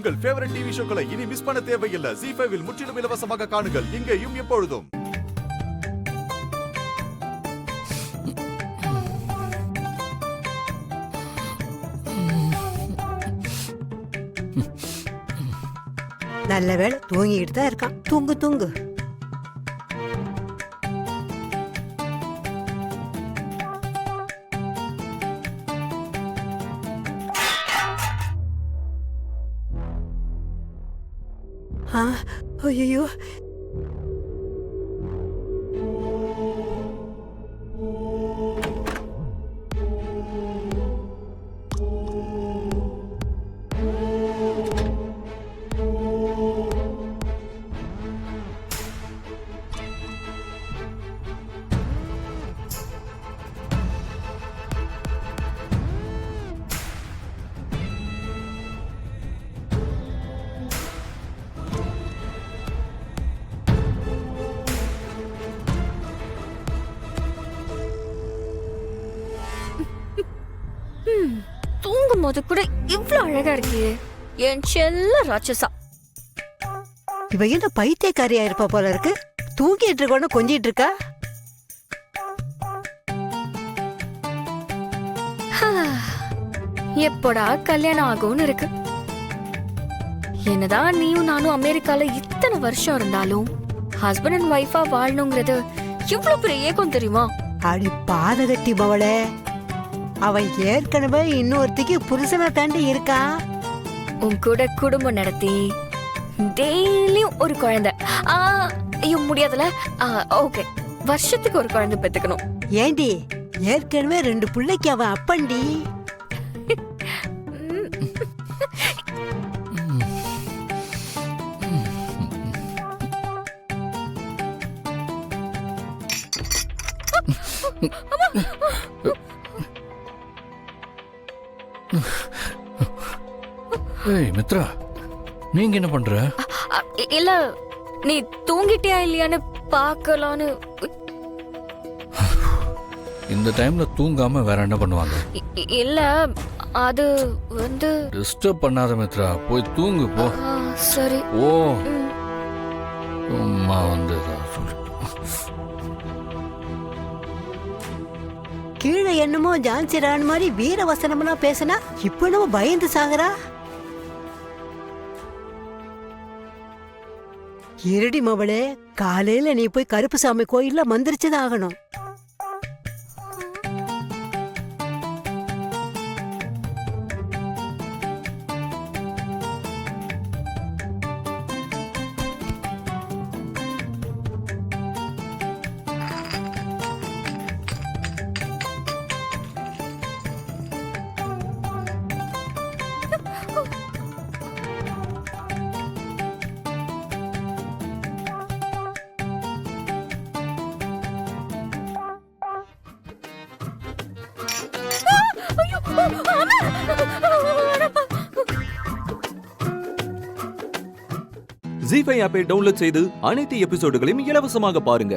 உங்கள் favourite TV ஷோக்களை இனி miss பண்ண தேவையில்லை. ZEE5 இல் முற்றிலும் இலவசமாக காணுங்கள். இங்கேயும் எப்பொழுதும். நல்ல வேளை தூங்கிக்கிட்டு தான் இருக்கான். தூங்கு தூங்கு. ஐயோ, தூங்கும் போது கூட இவ்வளவு அழகா இருக்கியே என் செல்ல ராட்சசா. இவ என்ன பைத்தியக்காரியா இருப்பா போல இருக்கு. தூங்கிட்டு இருக்கோன்னு கொஞ்சிட்டு இருக்கா. எப்படா கல்யாணம் ஆகும்னு இருக்கு. என்னதான் நீயும் நானும் அமெரிக்கால இத்தனை வருஷம் இருந்தாலும் ஹஸ்பண்ட் அண்ட் ஒய்ஃபா வாழணுங்கிறது எவ்வளவு பெரிய ஏகம் தெரியுமா? அடி பாதகட்டி மவளே, அவன் ஏற்கனவே இன்னொருத்திக்கு புருஷனை தாண்டி இருக்கா. உன் கூட குடும்பம் நடத்தி டெய்லியும் ஒரு குழந்தை. ஐயோ முடியாதுல. ஓகே, வருஷத்துக்கு ஒரு குழந்தை பெத்துக்கணும். ஏண்டி ஏற்கனவே 2 பிள்ளைக்கு அவன் அப்பண்டி. ஏய் மித்ரா, நீங்க என்ன பண்ற? இல்ல, நீ தூங்கிட்டியா இல்லையான்னு பார்க்கலான்னு. இந்த டைம்ல தூங்காம வேற என்ன பண்ணுவாங்க? இல்ல, அது வந்து டிஸ்டர்ப் பண்ணாத மித்ரா, போய் தூங்கு போ. சரி. ஓ அம்மா வந்து சொல்லிட்டு கீழே என்னமோ ஜான்சி ராணி மாதிரி வீர வசனம்லாம் பேசினா இப்ப நம்ம பயந்து சாகுறா. இருடி மவளே, காலையில நீ போய் கருப்புசாமி கோயில்ல மந்திரிச்சுதான் ஆகணும். ZEE5 ஆப்பை டவுன்லோட் செய்து அனைத்து எபிசோடுகளையும் இலவசமாக பாருங்க.